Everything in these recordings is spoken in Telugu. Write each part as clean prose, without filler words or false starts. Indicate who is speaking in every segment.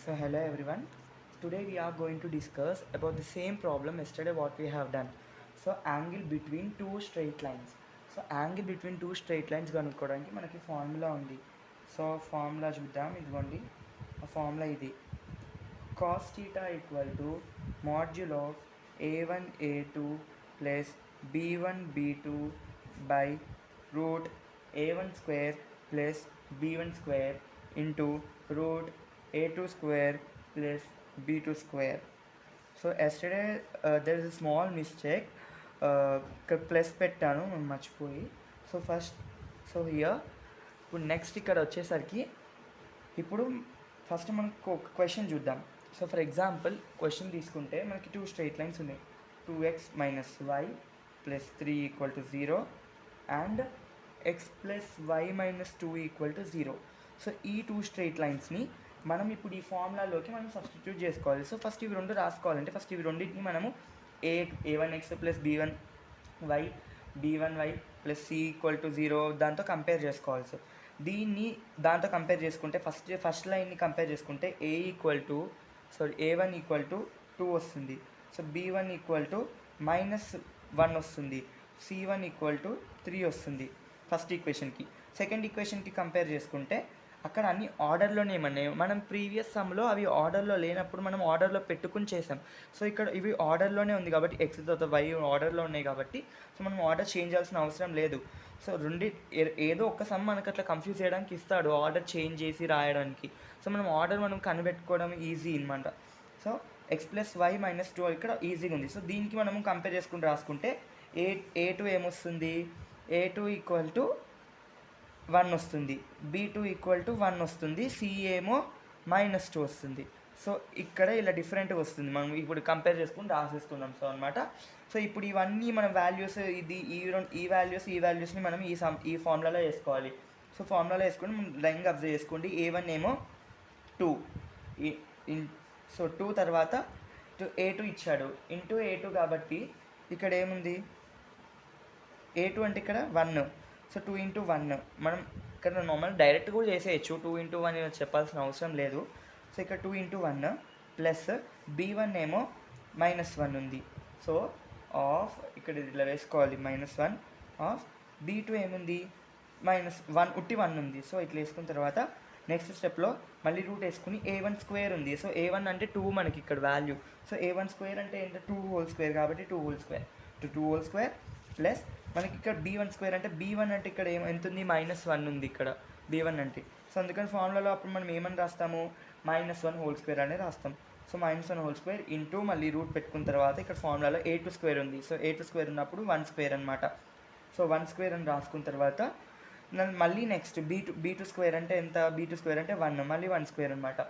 Speaker 1: So hello everyone. Today we are going to discuss about the same problem yesterday what we have done. So angle between two straight lines. So angle between two straight lines కనుక్కోవడానికి మనకి ఫార్ములా ఉంది. సో ఫార్ములా చూద్దాం. ఇదిగోండి ఆ ఫార్ములా ఇది. Cos theta equal to modulo of a1 a2 plus b1 b2 by root a1 square plus b1 square into root a2 square plus b2 square. So yesterday there is a small mistake. Plus పెట్టాను మర్చిపోయి. సో హియర్ ఇప్పుడు నెక్స్ట్ ఇక్కడ వచ్చేసరికి ఇప్పుడు ఫస్ట్ మనకు ఒక క్వశ్చన్ చూద్దాం. సో ఫర్ ఎగ్జాంపుల్ క్వశ్చన్ తీసుకుంటే మనకి టూ స్ట్రైట్ లైన్స్ ఉన్నాయి. 2x minus y plus 3 equal to 0 and x plus y minus 2 equal to 0. So ఈ టూ స్ట్రైట్ లైన్స్ని మనం ఇప్పుడు ఈ ఫార్ములాలోకి మనం సబ్స్టిట్యూట్ చేసుకోవాలి. సో ఫస్ట్ ఇవి రెండు రాసుకోవాలంటే ఫస్ట్ ఇవి రెండింటిని మనము a1x plus b1y b1y plus c equal to 0 దాంతో కంపేర్ చేసుకోవాలి. సో దీన్ని దాంతో కంపేర్ చేసుకుంటే ఫస్ట్ లైన్ని కంపేర్ చేసుకుంటే a1 ఈక్వల్ టు 2 వస్తుంది. సో b1 ఈక్వల్ టు -1 వస్తుంది. c1 ఈక్వల్ టు 3 వస్తుంది ఫస్ట్ ఈక్వేషన్కి. సెకండ్ ఈక్వేషన్కి కంపేర్ చేసుకుంటే అక్కడ అన్ని ఆర్డర్లోనే ఏమన్నాయి. మనం ప్రీవియస్ సమ్లో అవి ఆర్డర్లో లేనప్పుడు మనం ఆర్డర్లో పెట్టుకుని చేసాం. సో ఇక్కడ ఇవి ఆర్డర్లోనే ఉంది కాబట్టి ఎక్స్ తర్వాత వై ఆర్డర్లో ఉన్నాయి కాబట్టి సో మనం ఆర్డర్ చేంజ్ చేయాల్సిన అవసరం లేదు. సో ఏదో ఒక్క సమ్ మనకు అట్లా కన్ఫ్యూజ్ చేయడానికి ఇస్తాడు ఆర్డర్ చేంజ్ చేసి రాయడానికి. సో మనం కనిపెట్టుకోవడం ఈజీ అనమాట. So x plus y minus 2 ఇక్కడ ఈజీగా ఉంది. సో దీనికి మనము కంపేర్ చేసుకుని రాసుకుంటే a2 ఏమొస్తుంది, a2 ఈక్వల్ టు 1 వస్తుంది, b2 ఈక్వల్ టు 1 వస్తుంది, c ఏమో -2 వస్తుంది. సో ఇక్కడ ఇలా డిఫరెంట్గా వస్తుంది. మనం ఇప్పుడు కంపేర్ చేసుకుని రాసేసుకున్నాం. సో అనమాట. సో ఇప్పుడు ఇవన్నీ మన వాల్యూస్ ఈ వాల్యూస్ని మనం ఈ ఫార్ములాలో వేసుకోవాలి. సో ఫార్ములాలో వేసుకొని లైన్గా అబ్జర్వ్ చేసుకోండి. a1 ఏమో 2 సో 2 తర్వాత a2 ఇచ్చాడు ఇంటూ a2 కాబట్టి ఇక్కడ ఏముంది a2 అంటే ఇక్కడ 1. సో 2 ఇంటూ 1 మనం ఇక్కడ నార్మల్ డైరెక్ట్ కూడా చేసేయచ్చు. 2 ఇంటూ 1 చెప్పాల్సిన అవసరం లేదు. సో ఇక్కడ 2 ఇంటూ 1 ప్లస్ b1 ఏమో -1 ఉంది. సో ఆఫ్ ఇక్కడ ఇలా వేసుకోవాలి -1 ఆఫ్ b2 ఏముంది -1 ఉట్టి 1 ఉంది. సో ఇట్లా వేసుకున్న తర్వాత నెక్స్ట్ స్టెప్లో మళ్ళీ రూట్ వేసుకుని a1 స్క్వేర్ ఉంది. సో a1 అంటే 2 మనకి ఇక్కడ వాల్యూ. సో a1 స్క్వేర్ అంటే ఏంటంటే 2 హోల్ స్క్వేర్ కాబట్టి 2 హోల్ స్క్వేర్ ప్లస్ మనకి ఇక్కడ b1 స్క్వేర్ అంటే b1 అంటే ఇక్కడ ఎంత ఉంది -1 ఉంది ఇక్కడ b1 అంటే. సో అందుకని ఫార్ములాలో అప్పుడు మనం ఏమని రాస్తాము -1 హోల్ స్క్వేర్ అనేది రాస్తాం. సో -1 హోల్ స్క్వేర్ ఇంటూ మళ్ళీ రూట్ పెట్టుకున్న తర్వాత ఇక్కడ ఫార్ములాలో a2 స్క్వేర్ ఉంది. సో a2 స్క్వేర్ ఉన్నప్పుడు 1 స్క్వేర్ అనమాట. సో 1 స్క్వేర్ అని రాసుకున్న తర్వాత మళ్ళీ నెక్స్ట్ b2 స్క్వేర్ అంటే ఎంత, b2 స్క్వేర్ అంటే 1 మళ్ళీ 1 స్క్వేర్ అనమాట.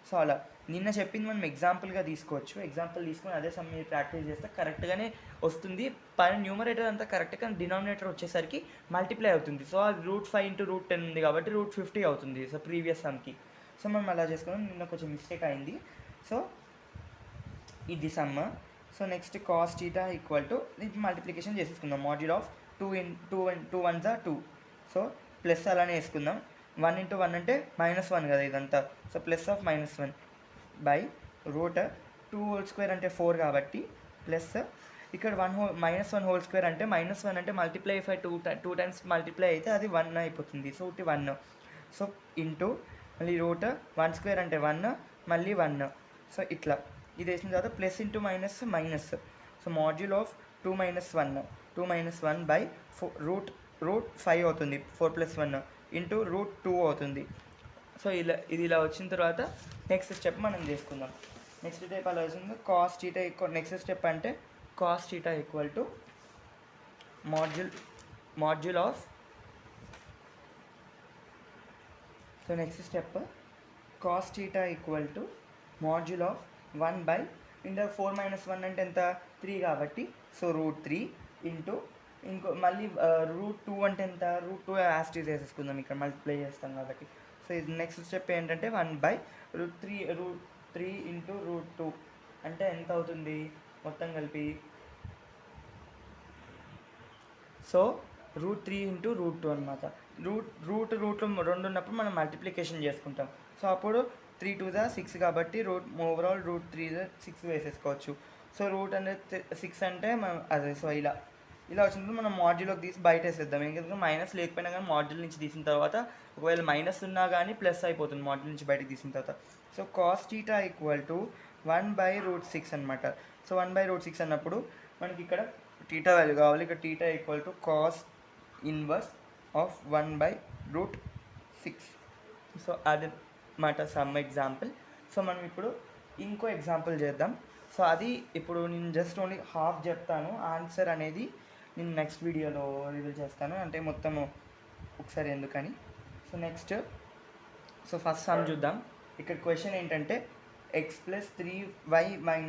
Speaker 1: సో అలా నిన్న చెప్పింది మనం ఎగ్జాంపుల్గా తీసుకోవచ్చు. ఎగ్జాంపుల్ తీసుకొని అదే సమ్ మీరు ప్రాక్టీస్ చేస్తే కరెక్ట్గానే వస్తుంది. పైన న్యూమరేటర్ అంతా కరెక్ట్గా డినామినేటర్ వచ్చేసరికి మల్టిప్లై అవుతుంది. సో అది √5 ఇంటూ √10 ఉంది కాబట్టి √50 అవుతుంది. So previous సమ్కి. సో మనం అలా చేసుకున్నాం. నిన్న కొంచెం మిస్టేక్ అయింది. సో ఇది sum. So next cos theta equal to multiplication చేసేసుకుందాం. Module of 2 1 2. సో ప్లస్ అలానే వేసుకుందాం. 1 ఇంటూ 1 అంటే -1 కదా ఇదంతా. So plus of -1 by root 2 whole square అంటే 4 కాబట్టి ప్లస్ ఇక్కడ -1 హోల్ స్క్వేర్ అంటే -1 అంటే మల్టిప్లై 2 టైమ్స్ మల్టిప్లై అయితే అది 1 అయిపోతుంది. సో ఒకటి 1. సో ఇంటూ మళ్ళీ రూట్ 1 స్క్వేర్ అంటే 1 మళ్ళీ 1. సో ఇట్లా ఇది వేసిన తర్వాత plus into minus. So module of 2 - 1 by √5 అవుతుంది. 4 + 1 ఇంటూ √2 అవుతుంది. సో ఇలా వచ్చిన తర్వాత నెక్స్ట్ స్టెప్ మనం చేసుకుందాం. నెక్స్ట్ స్టెప్ అలా వచ్చింది cos theta equal. Next step అంటే cos theta equal to module of. So next step cos theta equal to module of 1 by into 4 - 1 అంటే ఎంత 3 కాబట్టి సో √3 ఇంటూ మళ్ళీ √2 అంటే ఎంత √2 యాస్టీస్ వేసేసుకుందాం. ఇక్కడ మల్టిప్లై చేస్తాం కాబట్టి. సో ఇది నెక్స్ట్ స్టెప్ ఏంటంటే 1 బై √3 ఇంటూ √2 అంటే ఎంత అవుతుంది మొత్తం కలిపి. సో √3 ఇంటూ √2 అనమాట. రూట్లో 2 ఉన్నప్పుడు మనం మల్టిప్లికేషన్ చేసుకుంటాం. సో అప్పుడు 3 2 6 కాబట్టి ఓవరాల్ రూట్ 3 6 వేసేసుకోవచ్చు. సో రూట్ అనేది 6 అంటే మనం అదే సో ఇలా వచ్చినప్పుడు మనం మాడ్యూల్లోకి తీసి బయట వేసేద్దాం. ఎందుకంటే మైనస్ లేకపోయినా కానీ మాడ్యూల్ నుంచి తీసిన తర్వాత ఒకవేళ మైనస్ ఉన్నా కానీ ప్లస్ అయిపోతుంది మాడ్యూల్ నుంచి బయటకు తీసిన తర్వాత. So cos theta equal to 1/√6 అనమాట. సో 1/√6 అన్నప్పుడు మనకి ఇక్కడ టీటా వాల్యూ కావాలి. ఇక్కడ theta equal to cos inverse of 1/√6. So అది మాట సమ్ ఎగ్జాంపుల్. సో మనం ఇప్పుడు ఇంకో ఎగ్జాంపుల్ చేద్దాం. సో అది ఇప్పుడు నేను జస్ట్ ఓన్లీ హాఫ్ చెప్తాను, ఆన్సర్ అనేది నేను నెక్స్ట్ వీడియోలో రివీల్ చేస్తాను, అంటే మొత్తము ఒకసారి ఎందుకని. సో నెక్స్ట్ ఫస్ట్ సమ్ చూద్దాం. ఇక్కడ క్వశ్చన్ ఏంటంటే x + 3y - 1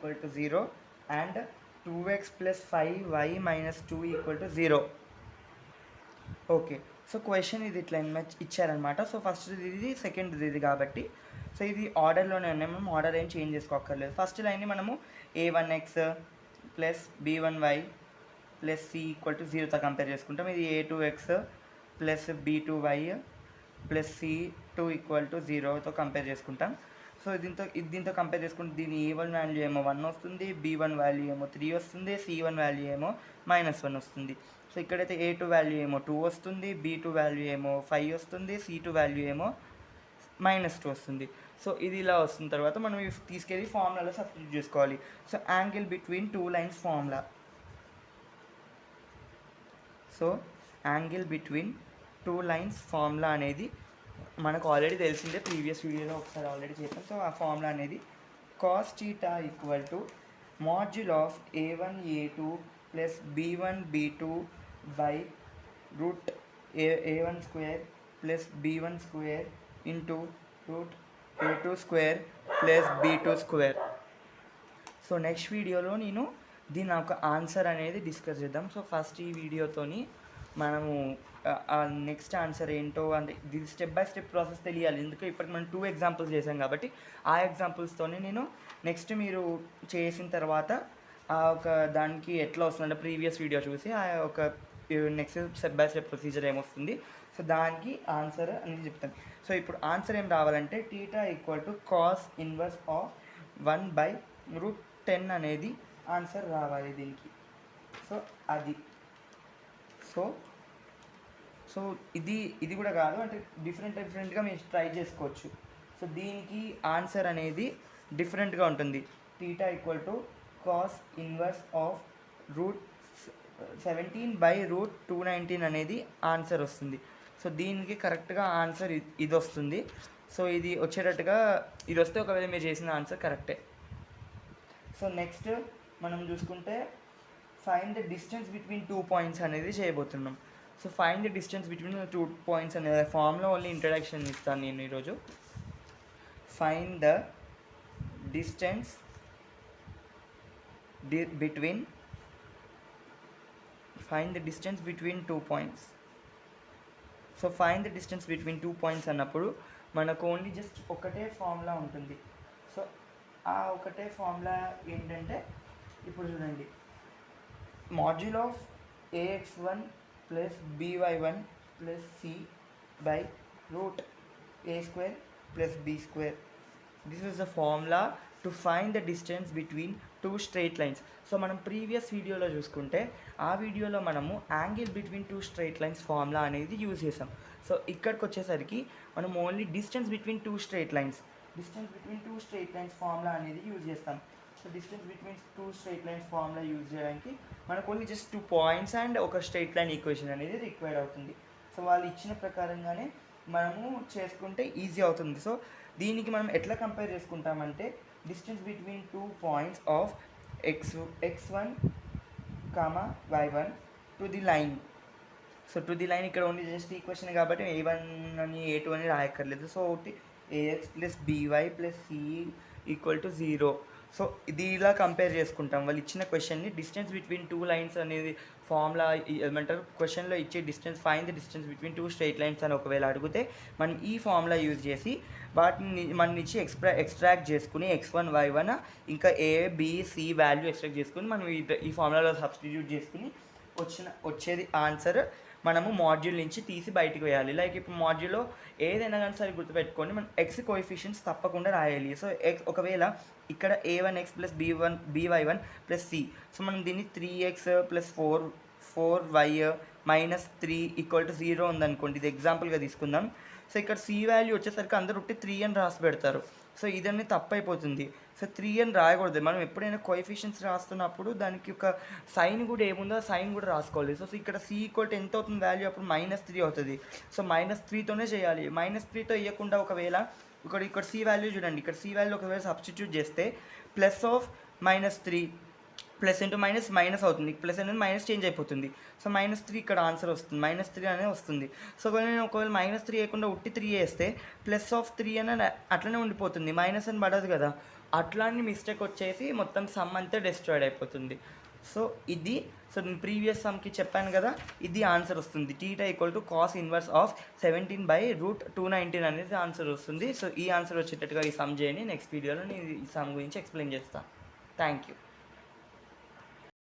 Speaker 1: = 0 and 2x + 5y - 2 = 0. Okay, so question ఇది ఇట్లా ఇచ్చారనమాట. సో ఫస్ట్ ఇది సెకండ్ ఇది కాబట్టి సో ఇది ఆర్డర్లోనే ఉన్నాయి, మనం ఆర్డర్ ఏం చేంజ్ చేసుకోక్కర్లేదు. ఫస్ట్ లైన్ని మనము a1x + b1y + c = 0తో కంపేర్ చేసుకుంటాం. ఇది a2x + b2y + c2 = 0తో కంపేర్ చేసుకుంటాం. సో దీంతో కంపేర్ చేసుకుంటే దీని a1 వాల్యూ ఏమో 1 వస్తుంది, b1 వాల్యూ ఏమో 3 వస్తుంది, c1 వాల్యూ ఏమో -1 వస్తుంది. సో ఇక్కడైతే a2 వాల్యూ ఏమో 2 వస్తుంది, b2 వాల్యూ ఏమో 5 వస్తుంది, c2 వాల్యూ ఏమో -2 వస్తుంది. సో ఇది ఇలా వస్తున్న తర్వాత మనం తీసుకెళ్ళి ఫార్ములాలో సబ్స్టిట్యూట్ చేసుకోవాలి. So angle between 2 lines formula. So angle between 2 lines formula అనేది మనకు ఆల్రెడీ తెలిసిందే, ప్రీవియస్ వీడియోలో ఒకసారి ఆల్రెడీ చెప్పాం. సో ఆ ఫార్ములా అనేది cos theta equal to module of a1 a2 + b1 2 by root a1 square + b1 square into root a2 square + b2 square. So next వీడియోలో నేను దీని ఒక ఆన్సర్ అనేది డిస్కస్ చేద్దాం. సో ఫస్ట్ ఈ వీడియోతోని మనము నెక్స్ట్ ఆన్సర్ ఏంటో అంటే ఇది స్టెప్ బై స్టెప్ ప్రాసెస్ తెలియాలి. ఎందుకంటే ఇప్పటికి మనం 2 ఎగ్జాంపుల్స్ చేసాం కాబట్టి ఆ ఎగ్జాంపుల్స్తోనే నేను నెక్స్ట్ మీరు చేసిన తర్వాత ఒక దానికి ఎట్లా వస్తుందంటే ప్రీవియస్ వీడియో చూసి ఆ ఒక next step by step procedure ఏమొస్తుంది సో దానికి ఆన్సర్ అనేది చెప్తాను. సో ఇప్పుడు ఆన్సర్ ఏం రావాలంటే theta equal to cos inverse of 1/√10 అనేది ఆన్సర్ రావాలి దీనికి. సో అది సో ఇది కూడా కాదు, అంటే డిఫరెంట్గా మీరు ట్రై చేసుకోవచ్చు. సో దీనికి ఆన్సర్ అనేది డిఫరెంట్గా ఉంటుంది. Theta equal to cos inverse of √17/√219 అనేది ఆన్సర్ వస్తుంది. సో దీనికి కరెక్ట్గా ఆన్సర్ ఇది వస్తుంది. సో ఇది వచ్చేటట్టుగా ఇది వస్తే ఒకవేళ మీరు చేసిన ఆన్సర్ కరెక్టే. సో నెక్స్ట్ మనం చూసుకుంటే find the distance between 2 points అనేది చేయబోతున్నాం. So find the distance between 2 points అనేది ఫామ్లో ఓన్లీ ఇంట్రడక్షన్ ఇస్తాను నేను ఈరోజు. Find the distance between 2 points. So find the distance between 2 points అన్నప్పుడు మనకు ఓన్లీ జస్ట్ ఒకటే ఫార్ములా ఉంటుంది. సో ఆ ఒకటే ఫార్ములా ఏంటంటే ఇప్పుడు చూడండి, module of ax1 + by1 + c by √a² + b². This is the formula to find the distance between 2 straight lines. So మనం ప్రీవియస్ వీడియోలో చూసుకుంటే ఆ వీడియోలో మనము angle between 2 straight lines formula అనేది యూజ్ చేసాం. సో ఇక్కడికి వచ్చేసరికి మనం only distance between 2 straight lines formula అనేది యూజ్ చేస్తాం. So distance between 2 straight lines formula use చేయడానికి మనకు ఓన్లీ జస్ట్ 2 పాయింట్స్ అండ్ ఒక స్ట్రైట్ లైన్ ఈక్వేషన్ అనేది రిక్వైర్డ్ అవుతుంది. సో వాళ్ళు ఇచ్చిన ప్రకారంగానే మనము చేసుకుంటే ఈజీ అవుతుంది. సో దీనికి మనం ఎట్లా కంపేర్ చేసుకుంటామంటే distance between 2 points of x1, y1 to the line. So to the line ఇక్కడ ఓన్లీ జస్ట్ ఈక్వేషన్ కాబట్టి a1 అని a2 అని రాయక్కర్లేదు. సో ఒకటి ax + by + c = 0. సో ఇది ఇలా కంపేర్ చేసుకుంటాం. వాళ్ళు ఇచ్చిన క్వశ్చన్ని డిస్టెన్స్ బిట్వీన్ 2 లైన్స్ అనేది ఫార్ములా ఏమంటారు, క్వశ్చన్లో ఇచ్చే distance find the distance between 2 straight lines అని ఒకవేళ అడిగితే మనం ఈ ఫార్ములా యూజ్ చేసి వాటిని మన నుంచి ఎక్స్ట్రాక్ట్ చేసుకుని x1, y1 ఇంకా a, b, c value extract చేసుకుని మనం ఈ ఫార్ములాలో సబ్స్టిట్యూట్ చేసుకుని వచ్చేది ఆన్సర్ మనము మాడ్యూల్ నుంచి తీసి బయటికి వేయాలి. లైక్ ఇప్పుడు మాడ్యూల్లో ఏదైనా కానీ సరే గుర్తుపెట్టుకోండి, మనం ఎక్స్ కోఎఫిషియెంట్స్ తప్పకుండా రాయాలి. సో ఎక్స్ ఒకవేళ ఇక్కడ a1x plus by1 plus c, so మనం దీన్ని 3x plus 4y minus 3 equal to 0 ఉందనుకోండి, ఇది ఎగ్జాంపుల్గా తీసుకుందాం. సో ఇక్కడ c వాల్యూ వచ్చేసరికి అందరూ ఉట్టి 3 అని రాసి పెడతారు. సో ఇదన్నీ తప్పు అయిపోతుంది. సో 3 అని రాయకూడదు. మనం ఎప్పుడైనా కోఎఫిషియెంట్స్ రాస్తున్నప్పుడు దానికి ఒక సైన్ కూడా ఏముందో ఆ సైన్ కూడా రాసుకోవాలి. సో ఇక్కడ c ఈక్వల్ టు ఎంత అవుతుంది వాల్యూ, అప్పుడు -3 అవుతుంది. సో -3తోనే చేయాలి. -3తో ఇవ్వకుండా ఒకవేళ ఇక్కడ c వాల్యూ చూడండి, ఇక్కడ c వాల్యూ ఒకవేళ సబ్స్టిట్యూట్ చేస్తే plus of -3 plus into minus అవుతుంది. ప్లస్ అనేది మైనస్ చేంజ్ అయిపోతుంది. సో -3 ఇక్కడ ఆన్సర్ వస్తుంది, -3 అనేది వస్తుంది. సో నేను ఒకవేళ -3 వేయకుండా ఉట్టి 3 వేస్తే ప్లస్ ఆఫ్ 3 అని అట్లనే ఉండిపోతుంది, మైనస్ అని పడదు కదా. అట్లాంటి మిస్టేక్ వచ్చేసి మొత్తం సమ్ అంతా డిస్ట్రాయిడ్ అయిపోతుంది. సో ఇది నేను ప్రీవియస్ సమ్కి చెప్పాను కదా, ఇది ఆన్సర్ వస్తుంది. θ equal to cos inverse of 17/√219 అనేది ఆన్సర్ వస్తుంది. సో ఈ ఆన్సర్ వచ్చేటట్టుగా ఈ సమ్ చేయండి. నెక్స్ట్ వీడియోలో నేను ఈ సమ్ గురించి ఎక్స్ప్లెయిన్ చేస్తాను. Thank you.